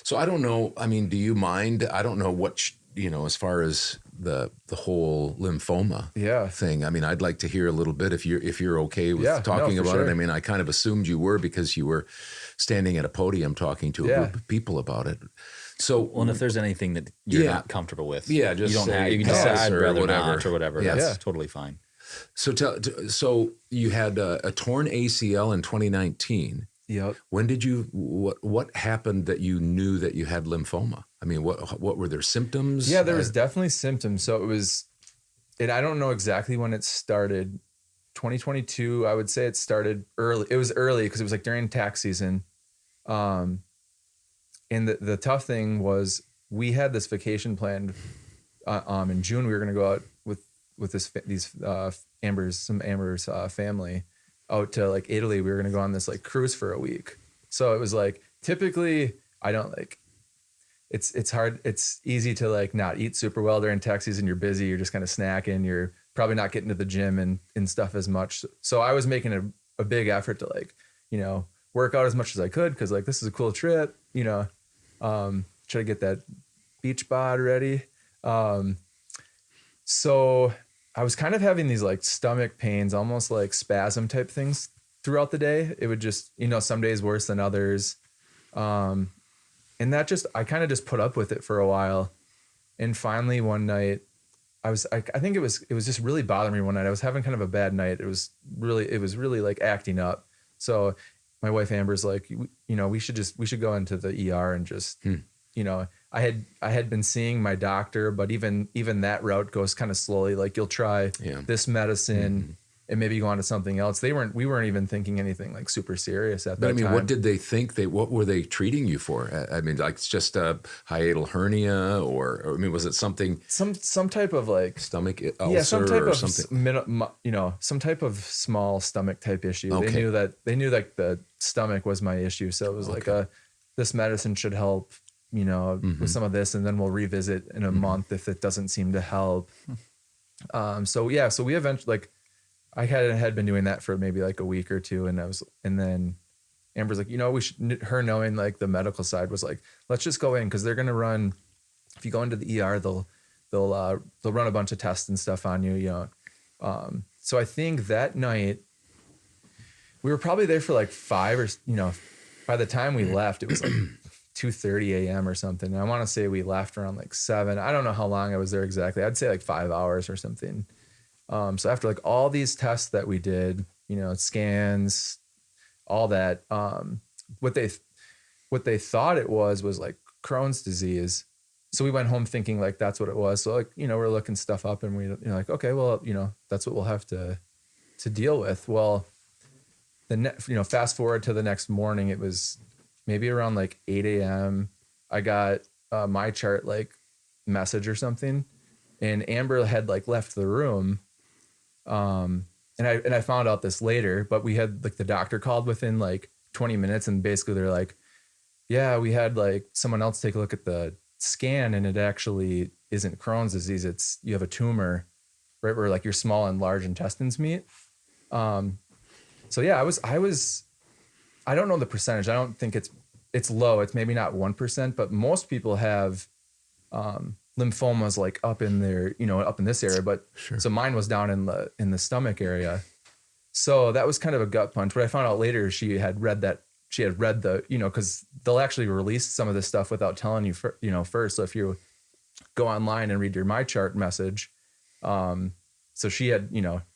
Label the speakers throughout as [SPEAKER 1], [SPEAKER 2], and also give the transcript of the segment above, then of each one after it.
[SPEAKER 1] So I don't know. I mean, do you mind? I don't know what, as far as the whole lymphoma thing. I mean, I'd like to hear a little bit if you're okay with talking about it. I mean, I kind of assumed you were because you were standing at a podium talking to a group of people about it. So,
[SPEAKER 2] well, and if there's anything that you're not comfortable with,
[SPEAKER 1] just
[SPEAKER 2] you don't
[SPEAKER 1] say
[SPEAKER 2] you can decide rather
[SPEAKER 1] whatever.
[SPEAKER 2] not or whatever. That's totally fine.
[SPEAKER 1] So so you had a torn ACL in 2019.
[SPEAKER 3] Yep.
[SPEAKER 1] When did what happened that you knew that you had lymphoma? I mean, what were their symptoms?
[SPEAKER 3] Yeah, there was definitely symptoms. So I don't know exactly when it started. 2022, I would say it started early. It was early because it was like during tax season. And the tough thing was we had this vacation planned in June. We were going to go out with Amber's family out to like Italy. We were going to go on this like cruise for a week. So it was like, typically I don't like, it's hard. It's easy to like not eat super well during tax season. You're busy. You're just kind of snacking. You're probably not getting to the gym and stuff as much. So I was making a big effort to like, work out as much as I could. Cause like, this is a cool trip, try to get that beach bod ready. So I was kind of having these like stomach pains, almost like spasm type things throughout the day. It would just, some days worse than others. And that I kind of just put up with it for a while. And finally one night I think it was just really bothering me one night. I was having kind of a bad night. It was really like acting up. So my wife Amber's like, we should go into the ER and just, I had been seeing my doctor, but even that route goes kind of slowly. Like you'll try this medicine and maybe go on to something else. We weren't even thinking anything like super serious at that time.
[SPEAKER 1] But I mean, what did they think what were they treating you for? I mean, like it's just a hiatal hernia or I mean, was it something?
[SPEAKER 3] Some type of like
[SPEAKER 1] stomach ulcer
[SPEAKER 3] some type
[SPEAKER 1] or
[SPEAKER 3] of
[SPEAKER 1] something?
[SPEAKER 3] Some type of small stomach type issue.
[SPEAKER 1] Okay.
[SPEAKER 3] They knew like the stomach was my issue. So it was like this medicine should help, with some of this, and then we'll revisit in a month if it doesn't seem to help. So we eventually I had been doing that for maybe like a week or two, and then Amber's like, we should, her knowing like the medical side was like, let's just go in because they're gonna run. If you go into the ER, they'll run a bunch of tests and stuff on you, So I think that night we were probably there for like 5 or by the time we left, it was like 2:30 a.m. or something. And I want to say we left around like 7. I don't know how long I was there exactly. I'd say like 5 hours or something. So after like all these tests that we did, scans, all that, what they thought it was like Crohn's disease. So we went home thinking like that's what it was. So like, we're looking stuff up and we like, okay, well, that's what we'll have to deal with. Well, fast forward to the next morning, it was maybe around like 8 a.m. I got my chart like message or something, and Amber had like left the room. And I found out this later, but we had like the doctor called within like 20 minutes, and basically they're like, yeah, we had like someone else take a look at the scan, and it actually isn't Crohn's disease. It's you have a tumor right where like your small and large intestines meet. So yeah, I don't know the percentage. I don't think it's low. It's maybe not 1%, but most people have lymphomas like up in their, up in this area. But
[SPEAKER 1] Sure.
[SPEAKER 3] So mine was down in the stomach area. So that was kind of a gut punch. But I found out later she had read the, because they'll actually release some of this stuff without telling you, first. So if you go online and read your My Chart message, so she had,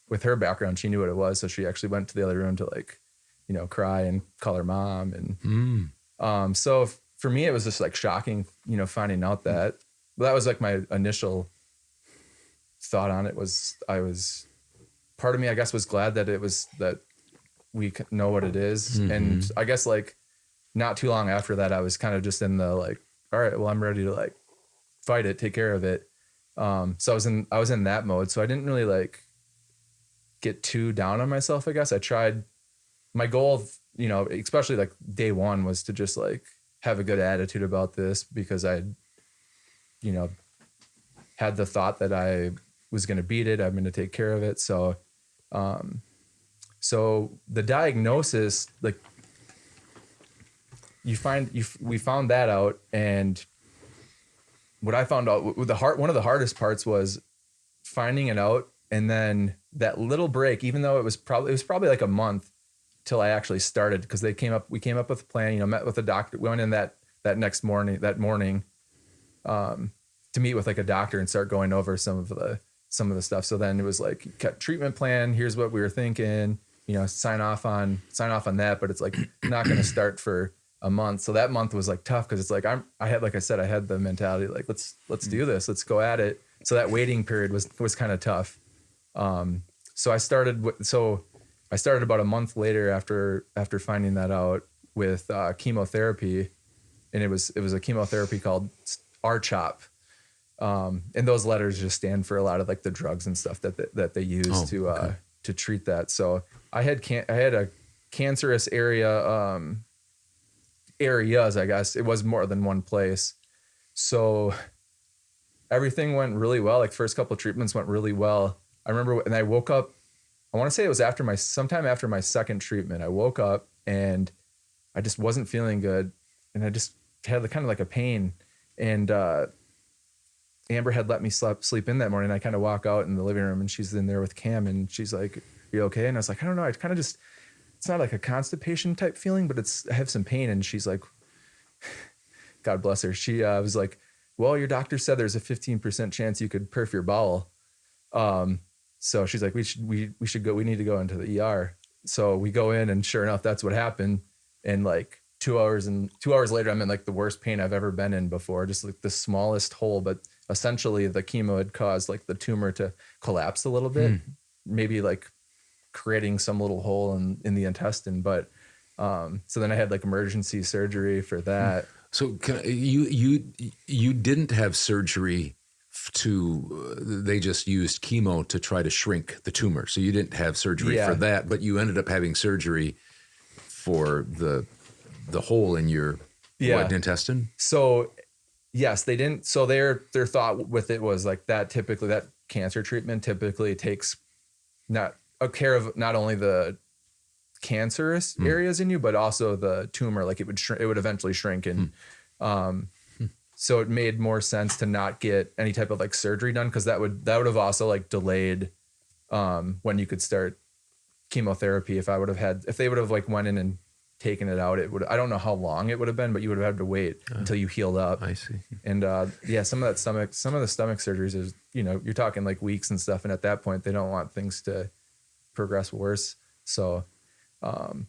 [SPEAKER 3] with her background, she knew what it was. So she actually went to the other room to like, cry and call her mom. And so for me, it was just like shocking, finding out that. But that was like my initial thought on it was part of me, I guess, was glad that we know what it is. Mm-hmm. And I guess like not too long after that, I was kind of just in the like, all right, well, I'm ready to like fight it, take care of it. So I was in that mode. So I didn't really like get too down on myself, I guess. I tried. My goal, especially like day one, was to just like have a good attitude about this, because I, had the thought that I was going to beat it. I'm going to take care of it. So, so the diagnosis, like we found that out. And what I found out with one of the hardest parts was finding it out. And then that little break, even though it was probably like a month till I actually started, because we came up with a plan, met with the doctor. We went in that morning, to meet with like a doctor and start going over some of the stuff. So then it was like, cut treatment plan. Here's what we were thinking, sign off on that, but it's like not going to start for a month. So that month was like tough. Cause it's like, I had the mentality, like, let's do this, let's go at it. So that waiting period was kind of tough. So I started about a month later after finding that out with chemotherapy, and it was a chemotherapy called RCHOP. And those letters just stand for a lot of like the drugs and stuff that they use to treat that. So I had a cancerous areas, I guess. It was more than one place. So everything went really well. Like first couple of treatments went really well. I remember, and I woke up, I want to say it was sometime after my second treatment. I woke up and I just wasn't feeling good. And I just had kind of like a pain. And Amber had let me sleep in that morning. I kind of walk out in the living room and she's in there with Cam and she's like, "Are you okay?" And I was like, "I don't know. I kind of just, it's not like a constipation type feeling, but I have some pain." And she's like, God bless her. She was like, "Well, your doctor said there's a 15% chance you could perf your bowel." So she's like, we should go, we need to go into the ER. So we go in and sure enough, that's what happened. And like 2 hours later, I'm in like the worst pain I've ever been in before. Just like the smallest hole, but essentially the chemo had caused like the tumor to collapse a little bit, maybe like creating some little hole in the intestine. But, so then I had like emergency surgery for that.
[SPEAKER 1] So you didn't have surgery they just used chemo to try to shrink the tumor. So you didn't have surgery for that, but you ended up having surgery for the hole in your intestine?
[SPEAKER 3] So yes, they didn't. So their thought with it was like that cancer treatment typically takes care of not only the cancerous areas in you, but also the tumor. Like it would eventually shrink. And, so it made more sense to not get any type of like surgery done. Cause that would have also like delayed, when you could start chemotherapy. If they would have like went in and taken it out, I don't know how long it would have been, but you would have had to wait until you healed up.
[SPEAKER 1] I see.
[SPEAKER 3] And, some of the stomach surgeries is, you're talking like weeks and stuff. And at that point they don't want things to progress worse. So,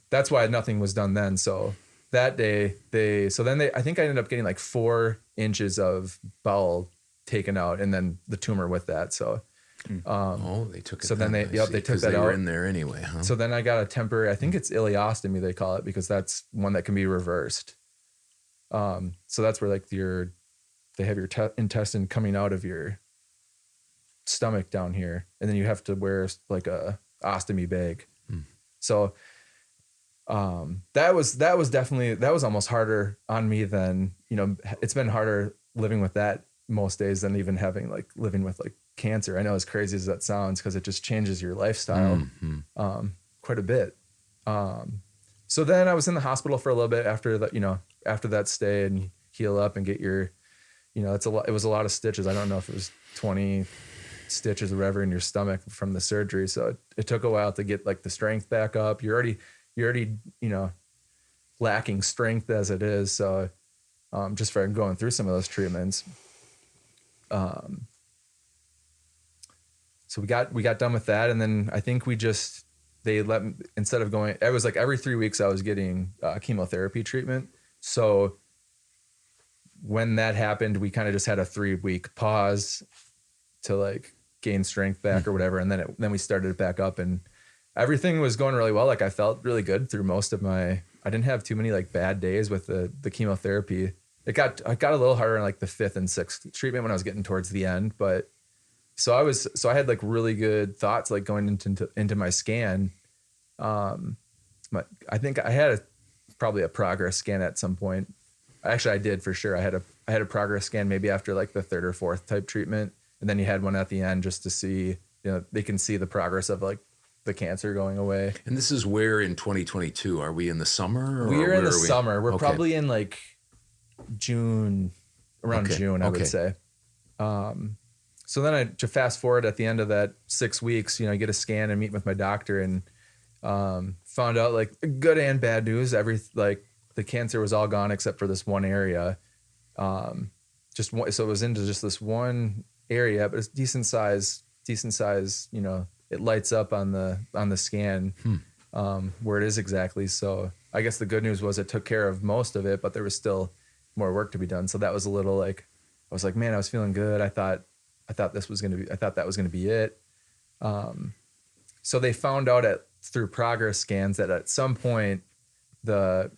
[SPEAKER 3] that's why nothing was done then. So that day I think I ended up getting like 4 inches of bowel taken out and then the tumor with that. So,
[SPEAKER 1] they took it.
[SPEAKER 3] So then they took that out.
[SPEAKER 1] They were in there anyway, huh?
[SPEAKER 3] So then I got a temporary, I think it's ileostomy they call it, because that's one that can be reversed. So that's where like they have your intestine coming out of your stomach down here. And then you have to wear like a ostomy bag. So, that was almost harder on me than, it's been harder living with that most days than even living with like cancer. I know, as crazy as that sounds, because it just changes your lifestyle quite a bit. So then I was in the hospital for a little bit after that stay and heal up and get your, it's a lot. It was a lot of stitches. I don't know if it was 20 stitches or whatever in your stomach from the surgery. So it took a while to get like the strength back up. You're already, lacking strength as it is. So, just for going through some of those treatments. So we got done with that. And then I think they let me, instead of going, it was like every 3 weeks I was getting chemotherapy treatment. So when that happened, we kind of just had a 3-week pause to like gain strength back or whatever. And then we started it back up and everything was going really well. Like I felt really good through most of I didn't have too many like bad days with the chemotherapy. It got a little harder in like the 5th and 6th treatment when I was getting towards the end. But so I had like really good thoughts, like going into my scan. But I think I had probably a progress scan at some point. Actually I did for sure. I had a progress scan maybe after like the 3rd or 4th type treatment. And then you had one at the end just to see, they can see the progress of like the cancer going away.
[SPEAKER 1] And this is where in 2022? Are we in the summer?
[SPEAKER 3] We're in the summer. We're probably in like June, around June, I would say. So then to fast forward at the end of that 6 weeks, I get a scan and meet with my doctor, and found out like good and bad news. The cancer was all gone except for this one area. So it was into just this one area, but it's decent size, it lights up on the scan, where it is exactly. So I guess the good news was it took care of most of it, but there was still more work to be done. So that was a little like, I was like, man, I was feeling good. I thought that was going to be it. So they found out through progress scans that at some point the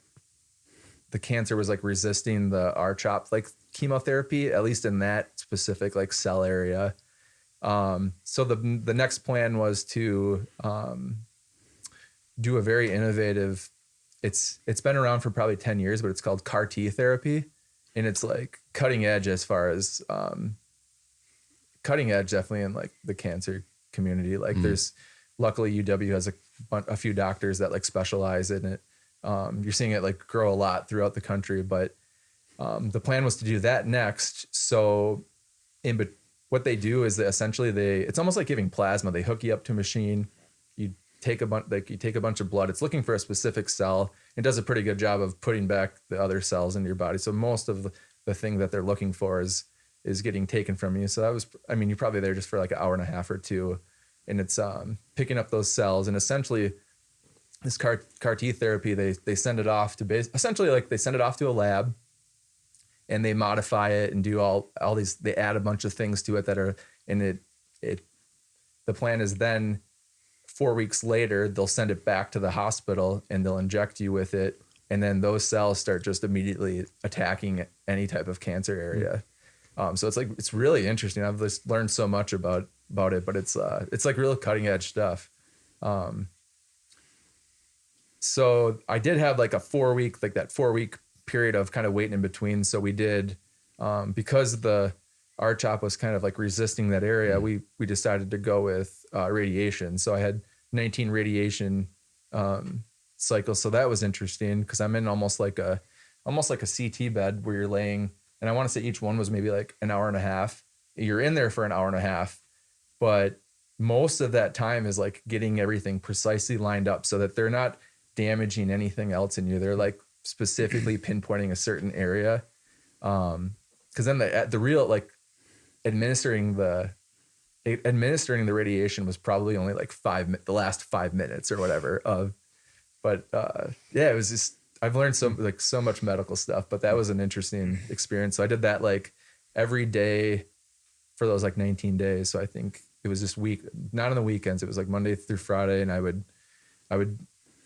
[SPEAKER 3] cancer was like resisting the R-CHOP like chemotherapy, at least in that specific like cell area. So the next plan was to do a very innovative, it's been around for probably 10 years, but it's called CAR T therapy. And it's like cutting edge as far as cutting edge definitely in like the cancer community. Like there's, luckily UW has a few doctors that like specialize in it. You're seeing it like grow a lot throughout the country, but the plan was to do that next. So what they do is it's almost like giving plasma. They hook you up to a machine. You take a bunch of blood. It's looking for a specific cell. It does a pretty good job of putting back the other cells into your body. So most of the thing that they're looking for is getting taken from you. So that was, you're probably there just for like an hour and a half or two, and it's picking up those cells. And essentially this CAR T therapy, they send it off to they send it off to a lab, and they modify it and do all these, they add a bunch of things to it that are in it. The plan is then 4 weeks later, they'll send it back to the hospital and they'll inject you with it. And then those cells start just immediately attacking any type of cancer area. So it's really interesting. I've just learned so much about it, but it's like real cutting edge stuff. So I did have like a 4 week, like that 4 week period of kind of waiting in between. So we did, because the R-CHOP was kind of like resisting that area, we decided to go with radiation. So I had 19 radiation cycles. So that was interesting because I'm in almost like a CT bed where you're laying, and I want to say each one was maybe like an hour and a half. You're in there for an hour and a half, but most of that time is like getting everything precisely lined up so that they're not damaging anything else in you. They're like specifically pinpointing a certain area. Cause then the real, like administering the radiation was probably only like the last 5 minutes or whatever it was just, I've learned so much medical stuff, but that was an interesting experience. So I did that like every day for those like 19 days. So I think it was just not on the weekends. It was like Monday through Friday. And I would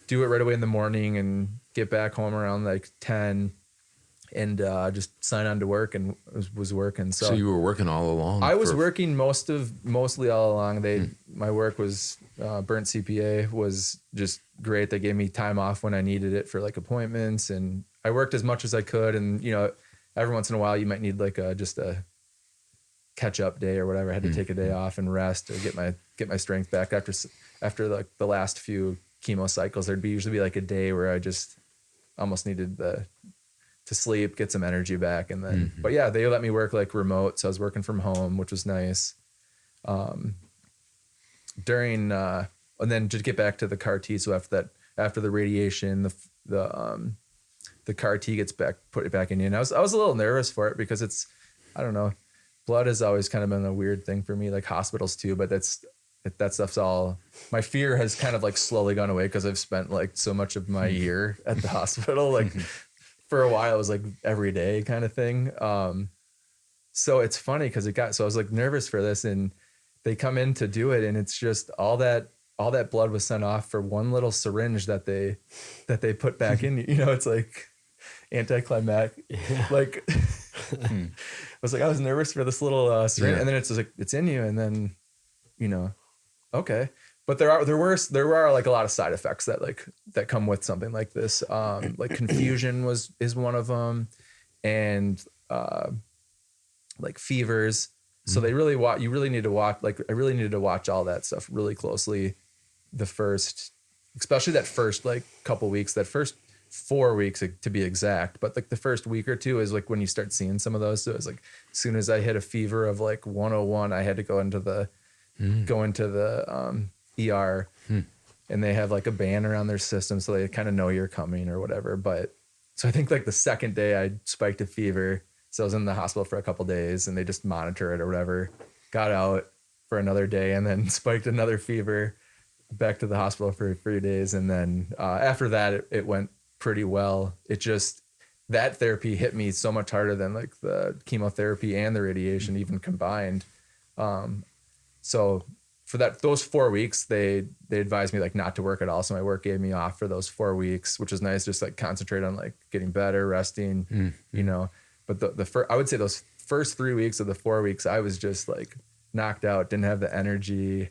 [SPEAKER 3] do it right away in the morning and get back home around like 10 and just sign on to work, and was working. So
[SPEAKER 1] you were working all along?
[SPEAKER 3] I was working mostly all along. My work was burnt CPA was just great. They gave me time off when I needed it for like appointments, and I worked as much as I could. And every once in a while you might need like just a catch up day or whatever. I had to take a day off and rest or get my strength back after like the last few chemo cycles. There'd usually be like a day where I just almost needed to sleep, get some energy back. And then, but yeah, they let me work like remote. So I was working from home, which was nice. And then to get back to the CAR T. So after the radiation, the CAR T put it back in you. And I was a little nervous for it because I don't know, blood has always kind of been a weird thing for me, like hospitals too, but that stuff's all, my fear has kind of like slowly gone away because I've spent like so much of my year at the hospital. Like for a while it was like every day kind of thing. So it's funny because so I was like nervous for this, and they come in to do it, and it's just all that blood was sent off for one little syringe that they put back in. It's like anticlimactic. Yeah. Like I was nervous for this little syringe, and then it's just like it's in you, and then okay. But there are like a lot of side effects that come with something like this. Like confusion is one of them, and like fevers. So you really need to watch. Like I really needed to watch all that stuff really closely, the first, especially that first like couple weeks, that first 4 weeks to be exact, but like the first week or two is like when you start seeing some of those. So it's like as soon as I hit a fever of like 101, I had to go into the ER, and they have like a band around their system, so they kind of know you're coming or whatever. But so I think like the second day I spiked a fever, so I was in the hospital for a couple days, and they just monitor it or whatever. Got out for another day, and then spiked another fever. Back to the hospital for 3 days, and then after that it went pretty well. It just, that therapy hit me so much harder than like the chemotherapy and the radiation even combined. So for those 4 weeks, they advised me like not to work at all. So my work gave me off for those 4 weeks, which is nice. Just like concentrate on like getting better, resting, you know. But I would say those first 3 weeks of the 4 weeks, I was just like knocked out, didn't have the energy.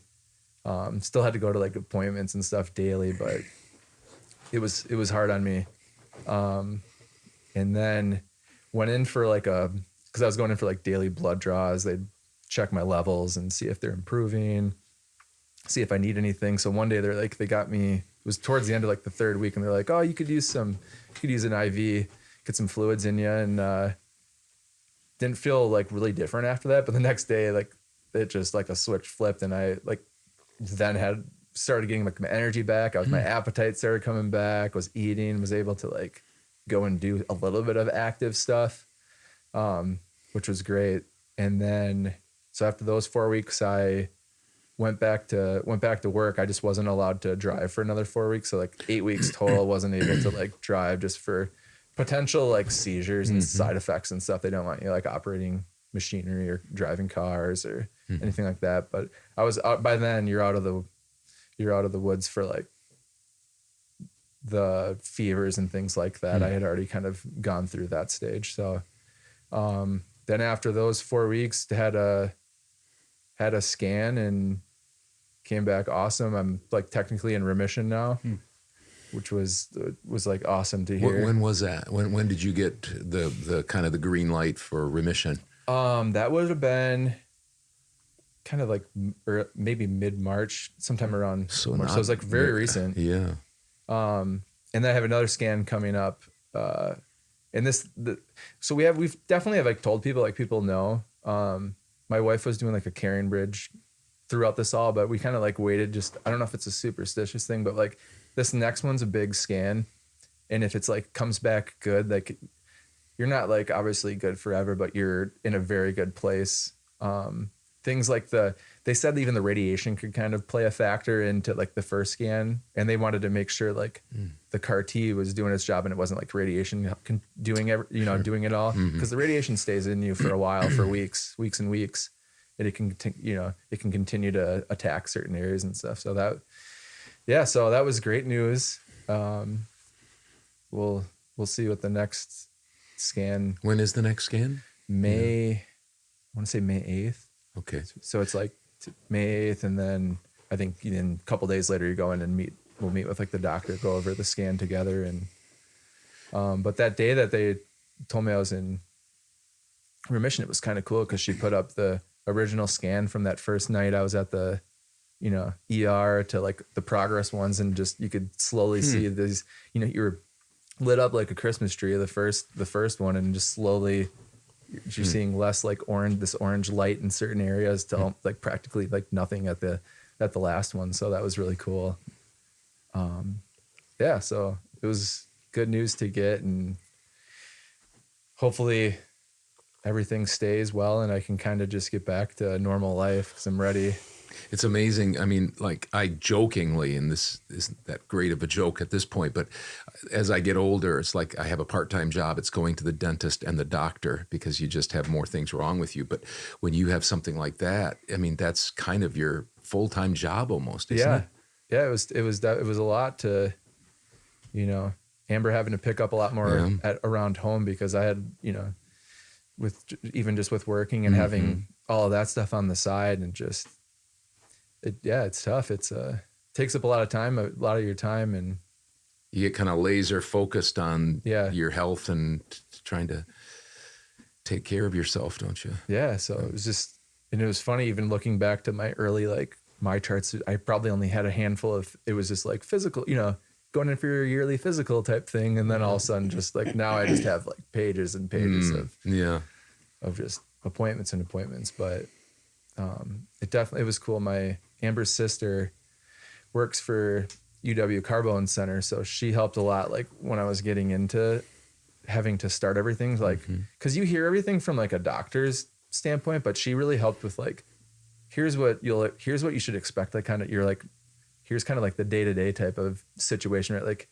[SPEAKER 3] Still had to go to like appointments and stuff daily, but it was hard on me. And then went in for like because I was going in for like daily blood draws. They'd check my levels and see if they're improving, see if I need anything. So one day they got me, it was towards the end of like the 3rd week, and they're like, oh, you could use an IV, get some fluids in you. And didn't feel like really different after that. But the next day, like it just like a switch flipped, and I like then started getting like my energy back. My appetite started coming back, was eating, was able to like go and do a little bit of active stuff, which was great. And then, so after those 4 weeks, I went back to work. I just wasn't allowed to drive for another 4 weeks. So like 8 weeks total, wasn't able to like drive, just for potential like seizures and side effects and stuff. They don't want you like operating machinery or driving cars or anything like that. But I was out by then. You're out of the woods for like the fevers and things like that. I had already kind of gone through that stage. So then after those 4 weeks, had a scan and came back awesome. I'm like technically in remission now, which was like awesome to hear.
[SPEAKER 1] When was that? When did you get the kind of the green light for remission?
[SPEAKER 3] That would have been kind of like maybe mid-March, sometime around March. So it was like very recent.
[SPEAKER 1] Yeah.
[SPEAKER 3] And then I have another scan coming up. And so we've definitely have like told people, like people know. My wife was doing like a carrying bridge throughout this all, but we kind of like waited. Just, I don't know if it's a superstitious thing, but like this next one's a big scan, and if it's like comes back good, like you're not like obviously good forever, but you're in a very good place. Things like they said even the radiation could kind of play a factor into like the first scan, and they wanted to make sure like the CAR T was doing its job and it wasn't like radiation doing it all, because the radiation stays in you for a while, for weeks and weeks, and it can continue to attack certain areas and stuff. So that was great news. We'll see what the next scan.
[SPEAKER 1] When is the next scan?
[SPEAKER 3] I want to say May 8th.
[SPEAKER 1] Okay.
[SPEAKER 3] So it's like May 8th, and then I think a couple days later you go in and we'll meet with like the doctor, go over the scan together. And but that day that they told me I was in remission, it was kind of cool because she put up the original scan from that first night I was at the ER to like the progress ones, and just you could slowly see these, you were lit up like a Christmas tree, the first one, and just slowly you're seeing less like this orange light in certain areas to like practically like nothing at the last one. So that was really cool. So it was good news to get, and hopefully everything stays well and I can kind of just get back to a normal life, because I'm ready.
[SPEAKER 1] It's amazing. I mean, like I jokingly, and this isn't that great of a joke at this point, but as I get older, it's like I have a part-time job. It's going to the dentist and the doctor, because you just have more things wrong with you. But when you have something like that, I mean, that's kind of your full-time job almost, isn't it?
[SPEAKER 3] Yeah, it was a lot to, Amber having to pick up a lot more around home, because I had, with working and having all of that stuff on the side, and just, it's tough. It's takes up a lot of your time, and
[SPEAKER 1] you get kind of laser focused on your health and trying to take care of yourself, don't you?
[SPEAKER 3] Yeah. So it was just, and it was funny even looking back to my early like my charts, I probably only had a handful of, it was just like physical, going in for your yearly physical type thing. And then all of a sudden just like, now I just have like pages and pages of just appointments and appointments. But it was cool. My Amber's sister works for UW Carbone Center. So she helped a lot. Like when I was getting into having to start everything, like, cause you hear everything from like a doctor's standpoint, but she really helped with like, here's what you should expect. Like here's kind of like the day-to-day type of situation, right? Like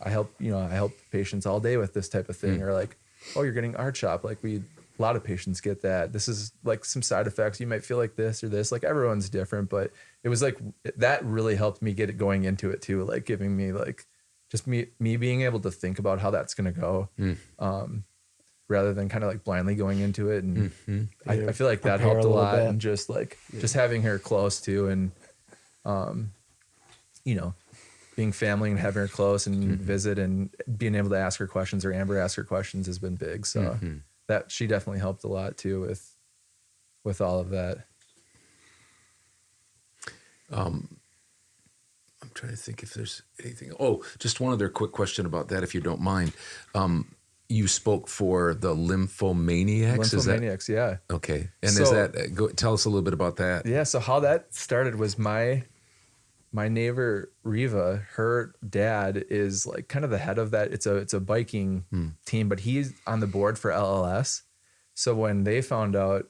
[SPEAKER 3] I help patients all day with this type of thing, or like, oh, you're getting art shop. Like a lot of patients get that. This is like some side effects. You might feel like this or this, like everyone's different, but it was like, that really helped me get it going into it too. Like giving me like, just me being able to think about how that's going to go, rather than kind of like blindly going into it. And I feel like that helped a lot. And just like, just having her close too. And, being family and having her close and visit and being able to ask her questions, or Amber ask her questions, has been big. So that she definitely helped a lot too with all of that.
[SPEAKER 1] I'm trying to think if there's anything. Oh, just one other quick question about that, if you don't mind. You spoke for the Lymphomaniacs.
[SPEAKER 3] Lymphomaniacs, yeah.
[SPEAKER 1] Okay. And tell us a little bit about that.
[SPEAKER 3] Yeah. So how that started was my neighbor Riva, her dad is like kind of the head of that. It's a biking team, but he's on the board for LLS. So when they found out,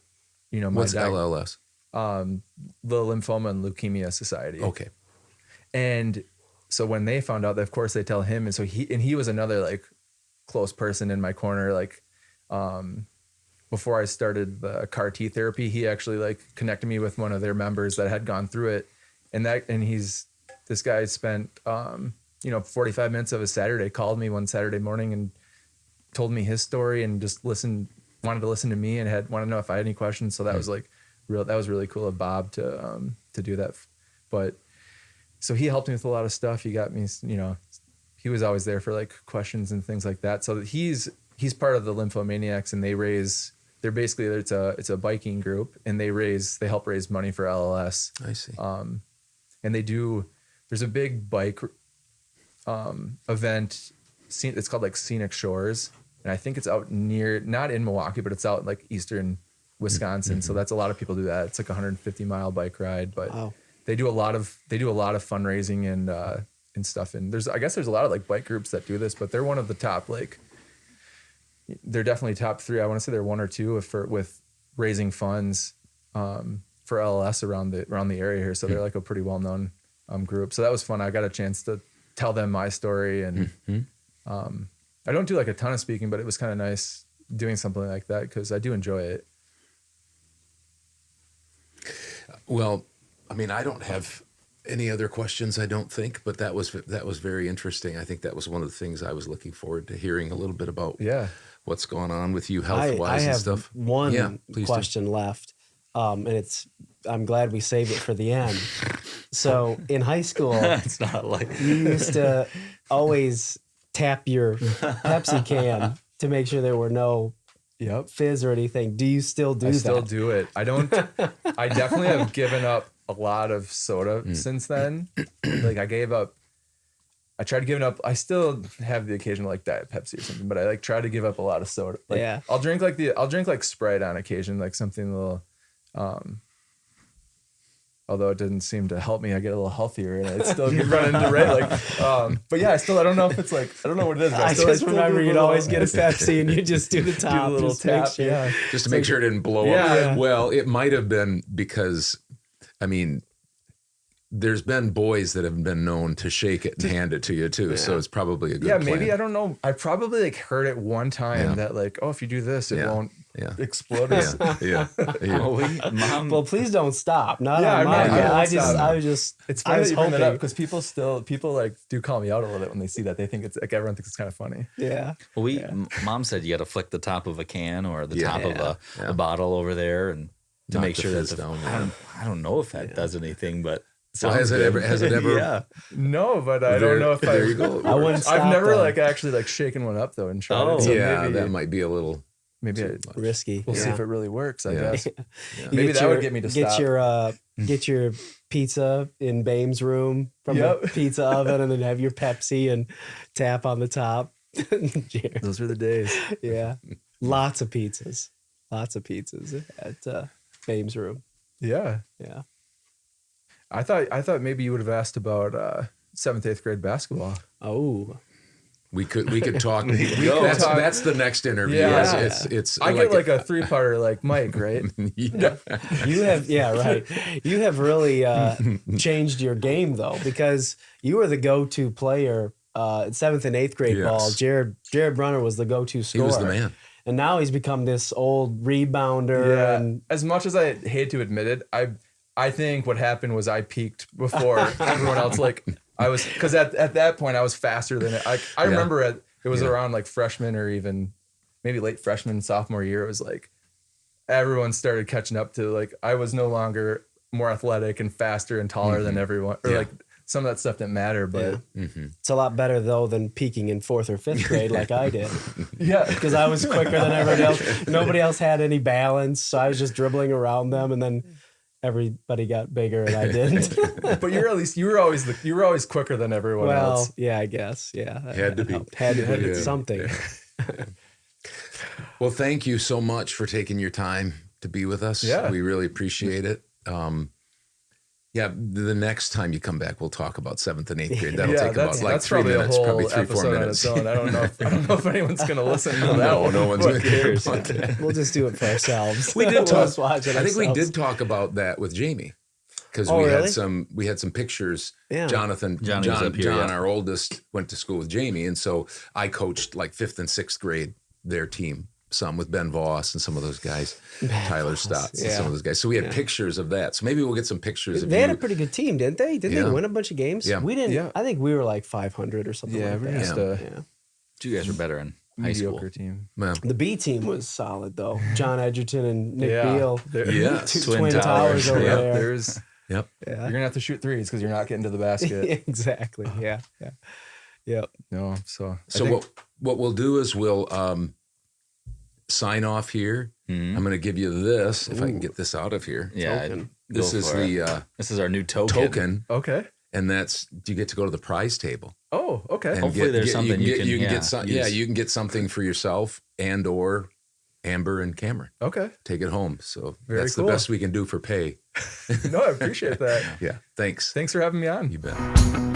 [SPEAKER 1] what's LLS?
[SPEAKER 3] The Lymphoma and Leukemia Society.
[SPEAKER 1] Okay.
[SPEAKER 3] And so when they found out, of course they tell him. And so he was another like close person in my corner. Like, before I started the CAR T therapy, he actually like connected me with one of their members that had gone through it. And this guy spent, 45 minutes of a Saturday, called me one Saturday morning and told me his story, and just wanted to listen to me, and wanted to know if I had any questions. So that was like that was really cool of Bob to do that. But so he helped me with a lot of stuff. He got me, he was always there for like questions and things like that. So he's part of the Lymphomaniacs, and it's a biking group, and they help raise money for LLS.
[SPEAKER 1] I see.
[SPEAKER 3] And there's a big bike event. It's called like Scenic Shores. And I think it's out not in Milwaukee, but it's out like eastern Wisconsin. So that's a lot of people do that. It's like a 150-mile bike ride, but they do a lot of fundraising and stuff. And I guess there's a lot of like bike groups that do this, but they're one of the top, like, they're definitely top 3. I want to say they're 1 or 2 with raising funds for LLS around the area here. So they're like a pretty well-known group. So that was fun. I got a chance to tell them my story, and I don't do like a ton of speaking, but it was kind of nice doing something like that because I do enjoy it.
[SPEAKER 1] Well, I mean, I don't have any other questions, I don't think, but that was very interesting. I think that was one of the things I was looking forward to hearing a little bit about. What's going on with you health-wise and stuff.
[SPEAKER 4] I have one question left, and I'm glad we saved it for the end. So in high school,
[SPEAKER 2] it's not like
[SPEAKER 4] you used to always tap your Pepsi can to make sure there were no fizz or anything. Do you still do that?
[SPEAKER 3] I still do it. I don't. I definitely have given up a lot of soda since then. Like I tried to give it up. I still have the occasional like Diet Pepsi or something, but I like try to give up a lot of soda. Like, I'll drink like Sprite on occasion, like something a little, although it didn't seem to help me, I get a little healthier and I still get run into but yeah, I don't know if it's like, I don't know what it is. But
[SPEAKER 4] I just remember you'd always get a Pepsi and you just do the top,
[SPEAKER 3] do a little tap,
[SPEAKER 1] just to make sure it didn't blow up. Well, it might have been because, I mean, there's been boys that have been known to shake it and hand it to you too. So it's probably a good plan.
[SPEAKER 3] Maybe, I don't know. I probably like heard it one time that like, oh, if you do this, it won't explode.
[SPEAKER 4] Mom. Well, please don't stop. Not on
[SPEAKER 3] I'm
[SPEAKER 4] mine.
[SPEAKER 3] not.
[SPEAKER 4] I was just,
[SPEAKER 3] it's funny that you bring that up because people like do call me out a little bit when they see that. They think it's like, everyone thinks it's kind of funny.
[SPEAKER 4] Yeah.
[SPEAKER 2] Well, Mom said you got to flick the top of a can or the top of a bottle over there and to make sure that's down. I don't know if that does anything, but
[SPEAKER 1] so has it ever?
[SPEAKER 3] No, but I don't know if
[SPEAKER 1] there you go.
[SPEAKER 3] I've never like actually like shaken one up though and tried it. So
[SPEAKER 1] that might be a little
[SPEAKER 3] maybe
[SPEAKER 4] risky.
[SPEAKER 3] We'll see if it really works, I guess.
[SPEAKER 4] Yeah.
[SPEAKER 3] Maybe that would get me to stop.
[SPEAKER 4] Get your pizza in Bame's room from the pizza oven, and then have your Pepsi and tap on the top.
[SPEAKER 3] Those were the days.
[SPEAKER 4] Yeah. Lots of pizzas at Bame's room.
[SPEAKER 3] Yeah.
[SPEAKER 4] Yeah.
[SPEAKER 3] I thought maybe you would have asked about 7th, 8th grade basketball.
[SPEAKER 4] Oh.
[SPEAKER 1] We could talk. That's the next interview.
[SPEAKER 3] Yeah.
[SPEAKER 1] It's
[SPEAKER 3] I get like a 3-parter like Mike, right?
[SPEAKER 1] Yeah.
[SPEAKER 4] You have right. You have really changed your game though, because you were the go-to player at 7th and 8th grade ball. Jared Brunner was the go-to scorer.
[SPEAKER 1] He was the man.
[SPEAKER 4] And now he's become this old rebounder.
[SPEAKER 3] Yeah.
[SPEAKER 4] And
[SPEAKER 3] as much as I hate to admit it, I think what happened was I peaked before everyone else. Like I was, because at that point I was faster than it. I remember it was around like freshman or even maybe late freshman, sophomore year. It was like everyone started catching up to, like, I was no longer more athletic and faster and taller than everyone, or like some of that stuff didn't matter. But
[SPEAKER 4] it's a lot better though than peaking in 4th or 5th grade like I did.
[SPEAKER 3] Yeah,
[SPEAKER 4] because I was quicker than everybody else. Nobody else had any balance, so I was just dribbling around them, and then everybody got bigger and I didn't.
[SPEAKER 3] But you were always quicker than everyone else.
[SPEAKER 4] Well, yeah, I guess. Yeah.
[SPEAKER 1] Had to be.
[SPEAKER 4] Had to be something.
[SPEAKER 1] Well, thank you so much for taking your time to be with us.
[SPEAKER 3] Yeah.
[SPEAKER 1] We really appreciate it. The next time you come back, we'll talk about 7th and 8th grade. That'll take about like 3 minutes, probably 3-4 minutes.
[SPEAKER 3] I don't know if anyone's going to listen to that.
[SPEAKER 1] No one's going to.
[SPEAKER 4] We'll just do it for ourselves.
[SPEAKER 1] We did talk.
[SPEAKER 4] I think
[SPEAKER 1] we did talk about that with Jamie, because we had some pictures.
[SPEAKER 4] Yeah.
[SPEAKER 1] John, our oldest, went to school with Jamie, and so I coached like 5th and 6th grade their team. Some with Ben Voss and some of those guys, Tyler Stotts and some of those guys. So we had pictures of that. So maybe we'll get some pictures of
[SPEAKER 4] They had a pretty good team, didn't they? Didn't they win a bunch of games?
[SPEAKER 1] Yeah.
[SPEAKER 4] We didn't. Yeah. I think we were like 500 or something like that.
[SPEAKER 3] Just
[SPEAKER 2] You guys were better in high school.
[SPEAKER 3] mediocre team.
[SPEAKER 1] Yeah.
[SPEAKER 4] The B team was solid though. John Edgerton and Nick Beal.
[SPEAKER 1] Twin
[SPEAKER 4] towers over there.
[SPEAKER 3] There's
[SPEAKER 1] Yep.
[SPEAKER 3] You're gonna have to shoot threes because you're not getting to the basket.
[SPEAKER 4] Exactly. Yeah. Yep.
[SPEAKER 3] No.
[SPEAKER 1] So what we'll do is we'll sign off here. I'm going to give you this, if I can get this out of here.
[SPEAKER 2] Yeah.
[SPEAKER 1] This is
[SPEAKER 2] this is our new token.
[SPEAKER 3] Okay.
[SPEAKER 1] And you get to go to the prize table.
[SPEAKER 3] Oh, okay.
[SPEAKER 1] And
[SPEAKER 2] hopefully there's something you can
[SPEAKER 1] get you can get something for yourself and or Amber and Cameron.
[SPEAKER 3] Okay.
[SPEAKER 1] Take it home. So
[SPEAKER 3] Very
[SPEAKER 1] the best we can do for pay.
[SPEAKER 3] No, I appreciate that.
[SPEAKER 1] Yeah. Thanks.
[SPEAKER 3] Thanks for having me on.
[SPEAKER 1] You bet.